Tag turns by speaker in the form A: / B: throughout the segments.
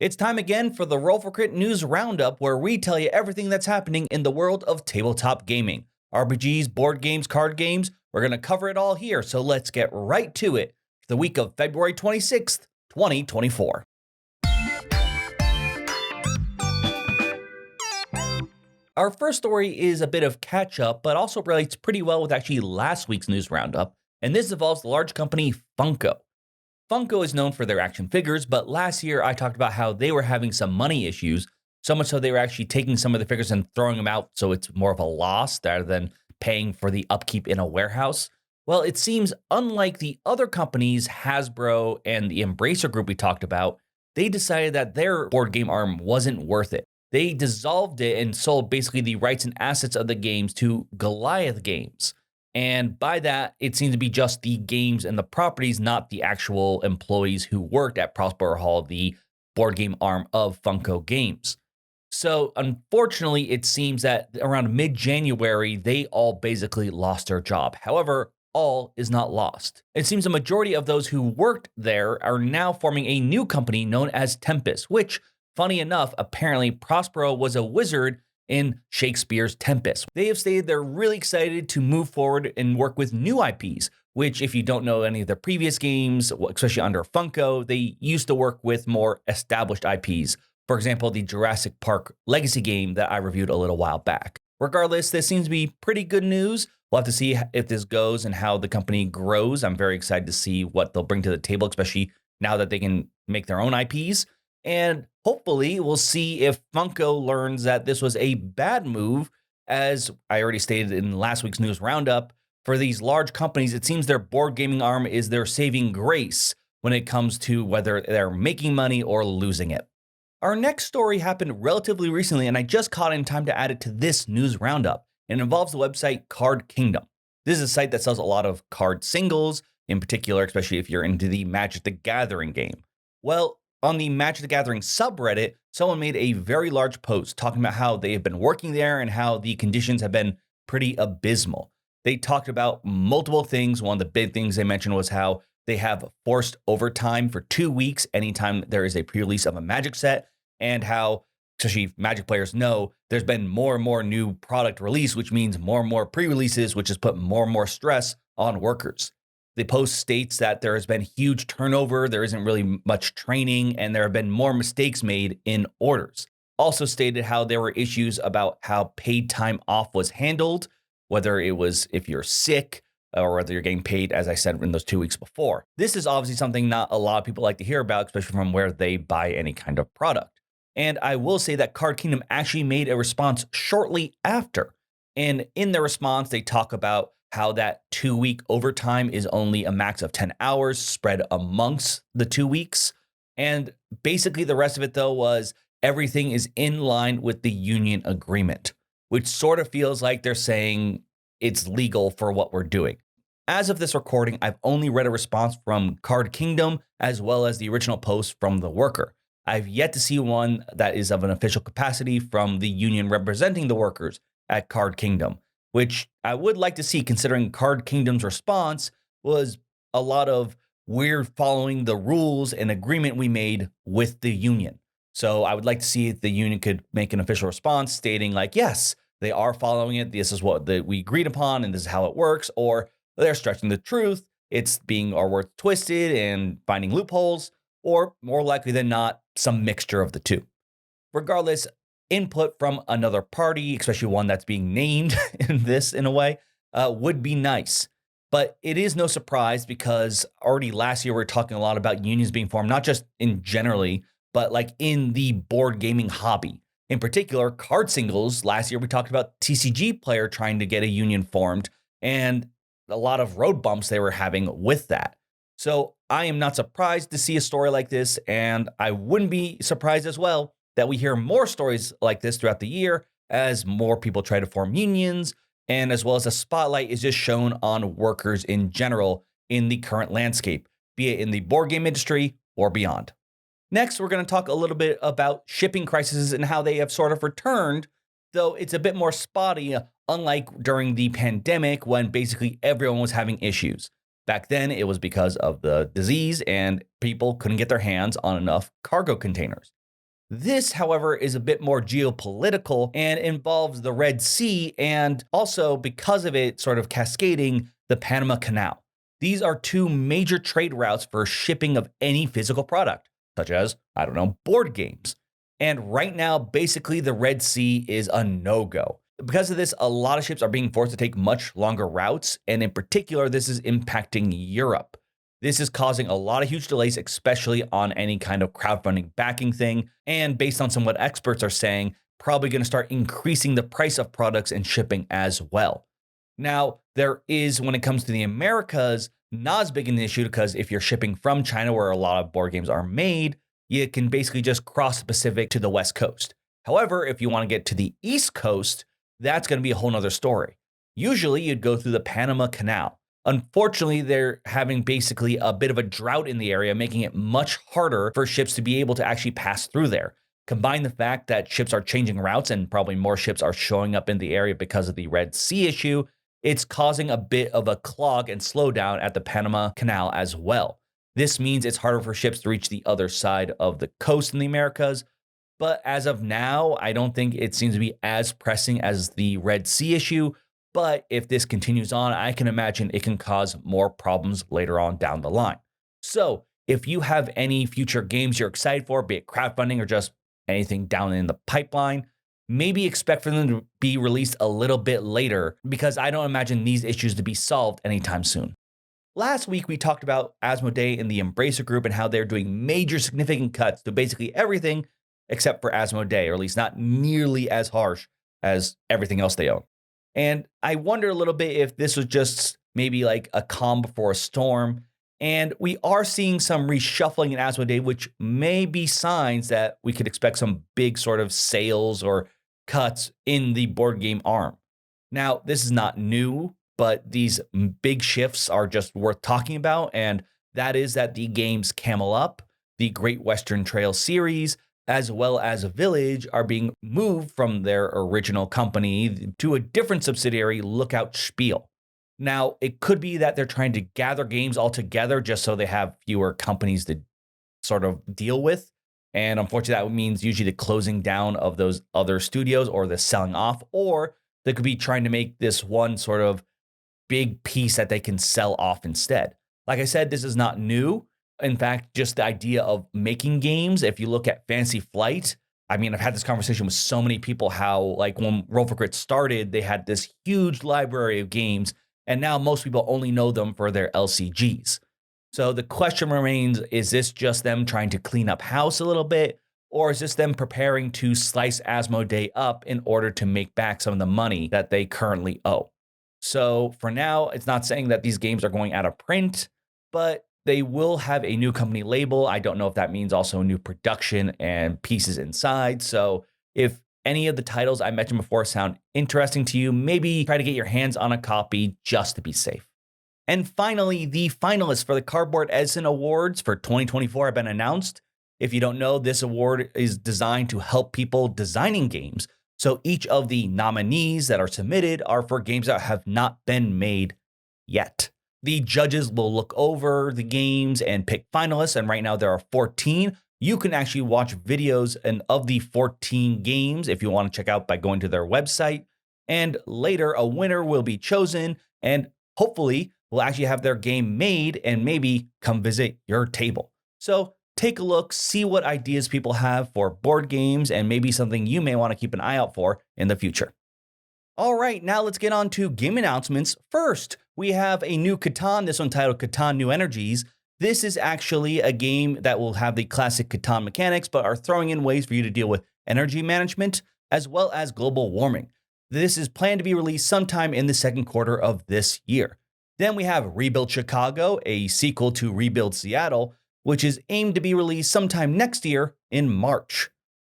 A: It's time again for the Roll for Crit News Roundup, where we tell you everything that's happening in the world of tabletop gaming. RPGs, board games, card games, we're going to cover it all here, so let's get right to it. The week of February 26th, 2024. Our first story is a bit of catch up, but also relates pretty well with actually last week's news roundup, and this involves the large company Funko. Funko is known for their action figures, but last year I talked about how they were having some money issues, so much so they were actually taking some of the figures and throwing them out so it's more of a loss rather than paying for the upkeep in a warehouse. Well, it seems unlike the other companies, Hasbro and the Embracer Group we talked about, they decided that their board game arm wasn't worth it. They dissolved it and sold basically the rights and assets of the games to Goliath Games. And by that, it seems to be just the games and the properties, not the actual employees who worked at Prospero Hall, the board game arm of Funko Games. So unfortunately, it seems that around mid-January, they all basically lost their job. However, all is not lost. It seems a majority of those who worked there are now forming a new company known as Tempest, which, funny enough, apparently Prospero was a wizard in Shakespeare's Tempest. They have stated they're really excited to move forward and work with new IPs, which if you don't know any of their previous games, especially under Funko, they used to work with more established IPs. For example, the Jurassic Park Legacy game that I reviewed a little while back. Regardless, this seems to be pretty good news. We'll have to see if this goes and how the company grows. I'm very excited to see what they'll bring to the table, especially now that they can make their own IPs. And hopefully we'll see if Funko learns that this was a bad move. As I already stated in last week's news roundup, for these large companies, it seems their board gaming arm is their saving grace when it comes to whether they're making money or losing it. Our next story happened relatively recently, and I just caught it in time to add it to this news roundup. It involves the website Card Kingdom. This is a site that sells a lot of card singles, in particular, especially if you're into the Magic the Gathering game. Well, on the Magic the Gathering subreddit, someone made a very large post talking about how they have been working there and how the conditions have been pretty abysmal. They talked about multiple things. One of the big things they mentioned was how they have forced overtime for 2 weeks anytime there is a pre-release of a Magic set, and how, especially Magic players know, there's been more and more new product release, which means more and more pre-releases, which has put more and more stress on workers. The post states that there has been huge turnover, there isn't really much training, and there have been more mistakes made in orders. Also stated how there were issues about how paid time off was handled, whether it was if you're sick or whether you're getting paid, as I said, in those 2 weeks before. This is obviously something not a lot of people like to hear about, especially from where they buy any kind of product. And I will say that Card Kingdom actually made a response shortly after. And in their response, they talk about how that 2-week overtime is only a max of 10 hours spread amongst the 2 weeks. And basically the rest of it, though, was everything is in line with the union agreement, which sort of feels like they're saying it's legal for what we're doing. As of this recording, I've only read a response from Card Kingdom as well as the original post from the worker. I've yet to see one that is of an official capacity from the union representing the workers at Card Kingdom, which I would like to see, considering Card Kingdom's response was a lot of we're following the rules and agreement we made with the union. So I would like to see if the union could make an official response stating like, yes, they are following it. This is what we agreed upon and this is how it works. Or they're stretching the truth. It's being our words twisted and finding loopholes, or more likely than not, some mixture of the two. Regardless, input from another party, especially one that's being named in a way, would be nice. But it is no surprise because already last year we were talking a lot about unions being formed, not just in generally, but like in the board gaming hobby. In particular, card singles. Last year we talked about TCG Player trying to get a union formed and a lot of road bumps they were having with that. So I am not surprised to see a story like this, and I wouldn't be surprised as well that we hear more stories like this throughout the year as more people try to form unions, and as well as a spotlight is just shown on workers in general in the current landscape, be it in the board game industry or beyond. Next, we're going to talk a little bit about shipping crises and how they have sort of returned, though it's a bit more spotty, unlike during the pandemic when basically everyone was having issues. Back then, it was because of the disease and people couldn't get their hands on enough cargo containers. This, however, is a bit more geopolitical and involves the Red Sea and also, because of it, sort of cascading the Panama Canal. These are two major trade routes for shipping of any physical product, such as, board games. And right now, basically, the Red Sea is a no-go. Because of this, a lot of ships are being forced to take much longer routes, and in particular, this is impacting Europe. This is causing a lot of huge delays, especially on any kind of crowdfunding backing thing, and based on some what experts are saying, probably going to start increasing the price of products and shipping as well. Now, there is, when it comes to the Americas, not as big an issue because if you're shipping from China, where a lot of board games are made, you can basically just cross the Pacific to the West Coast. However, if you want to get to the East Coast, that's going to be a whole nother story. Usually, you'd go through the Panama Canal. Unfortunately, they're having basically a bit of a drought in the area, making it much harder for ships to be able to actually pass through there. Combine the fact that ships are changing routes and probably more ships are showing up in the area because of the Red Sea issue, it's causing a bit of a clog and slowdown at the Panama Canal as well. This means it's harder for ships to reach the other side of the coast in the Americas. But as of now, I don't think it seems to be as pressing as the Red Sea issue. But if this continues on, I can imagine it can cause more problems later on down the line. So if you have any future games you're excited for, be it crowdfunding or just anything down in the pipeline, maybe expect for them to be released a little bit later because I don't imagine these issues to be solved anytime soon. Last week, we talked about Asmodee and the Embracer Group and how they're doing major significant cuts to basically everything except for Asmodee, or at least not nearly as harsh as everything else they own. And I wonder a little bit if this was just maybe like a calm before a storm. And we are seeing some reshuffling in Asmodee, which may be signs that we could expect some big sort of sales or cuts in the board game arm. Now, this is not new, but these big shifts are just worth talking about. And that is that the games Camel Up, the Great Western Trail series, as well as Village are being moved from their original company to a different subsidiary, Lookout Spiel. Now, it could be that they're trying to gather games all together just so they have fewer companies to sort of deal with. And unfortunately, that means usually the closing down of those other studios or the selling off, or they could be trying to make this one sort of big piece that they can sell off instead. Like I said, this is not new. In fact, just the idea of making games, if you look at Fantasy Flight, I've had this conversation with so many people how, like, when Roll for Grit started, they had this huge library of games, and now most people only know them for their LCGs. So the question remains, is this just them trying to clean up house a little bit, or is this them preparing to slice Asmodee up in order to make back some of the money that they currently owe? So for now, it's not saying that these games are going out of print, but they will have a new company label. I don't know if that means also new production and pieces inside. So if any of the titles I mentioned before sound interesting to you, maybe try to get your hands on a copy just to be safe. And finally, the finalists for the Cardboard Edison Awards for 2024 have been announced. If you don't know, this award is designed to help people designing games. So each of the nominees that are submitted are for games that have not been made yet. The judges will look over the games and pick finalists, and right now there are 14. You can actually watch videos of the 14 games if you want to check out by going to their website. And later, a winner will be chosen, and hopefully will actually have their game made and maybe come visit your table. So take a look, see what ideas people have for board games, and maybe something you may want to keep an eye out for in the future. All right, now let's get on to game announcements. First, we have a new Catan, this one titled Catan New Energies. This is actually a game that will have the classic Catan mechanics, but are throwing in ways for you to deal with energy management as well as global warming. This is planned to be released sometime in the second quarter of this year. Then we have Rebuild Chicago, a sequel to Rebuild Seattle, which is aimed to be released sometime next year in March.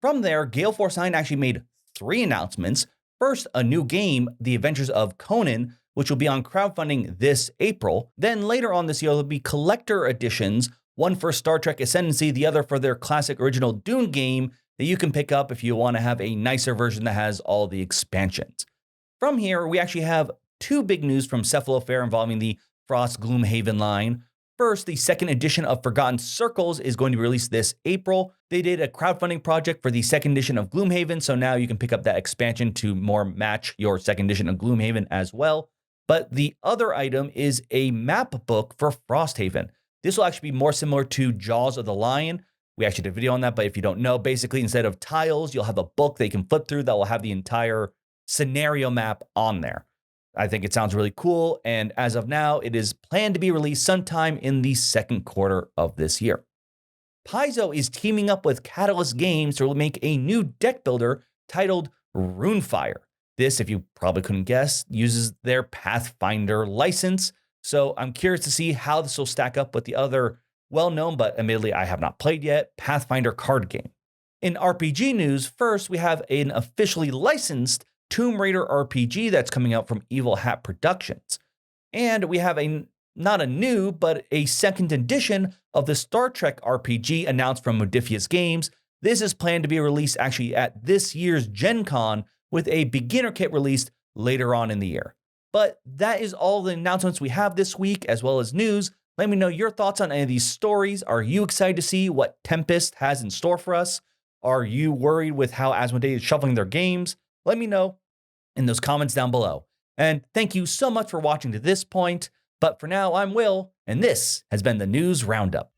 A: From there, Gale Force 9 actually made 3 announcements. First, a new game, The Adventures of Conan, which will be on crowdfunding this April. Then later on this year, there'll be collector editions, one for Star Trek Ascendancy, the other for their classic original Dune game that you can pick up if you want to have a nicer version that has all the expansions. From here, we actually have 2 big news from Cephalofair involving the Frost Gloomhaven line. First, the second edition of Forgotten Circles is going to be released this April. They did a crowdfunding project for the second edition of Gloomhaven, so now you can pick up that expansion to more match your second edition of Gloomhaven as well. But the other item is a map book for Frosthaven. This will actually be more similar to Jaws of the Lion. We actually did a video on that, but if you don't know, basically instead of tiles, you'll have a book they can flip through that will have the entire scenario map on there. I think it sounds really cool, and as of now, it is planned to be released sometime in the second quarter of this year. Paizo is teaming up with Catalyst Games to make a new deck builder titled Runefire. This, if you probably couldn't guess, uses their Pathfinder license, so I'm curious to see how this will stack up with the other well-known, but admittedly I have not played yet, Pathfinder card game. In RPG news, first we have an officially licensed Tomb Raider RPG that's coming out from Evil Hat Productions. And we have not a new, but a second edition of the Star Trek RPG announced from Modiphius Games. This is planned to be released actually at this year's Gen Con with a beginner kit released later on in the year. But that is all the announcements we have this week, as well as news. Let me know your thoughts on any of these stories. Are you excited to see what Tempest has in store for us? Are you worried with how Asmodee is shuffling their games? Let me know in those comments down below. And thank you so much for watching to this point. But for now, I'm Will, and this has been the News Roundup.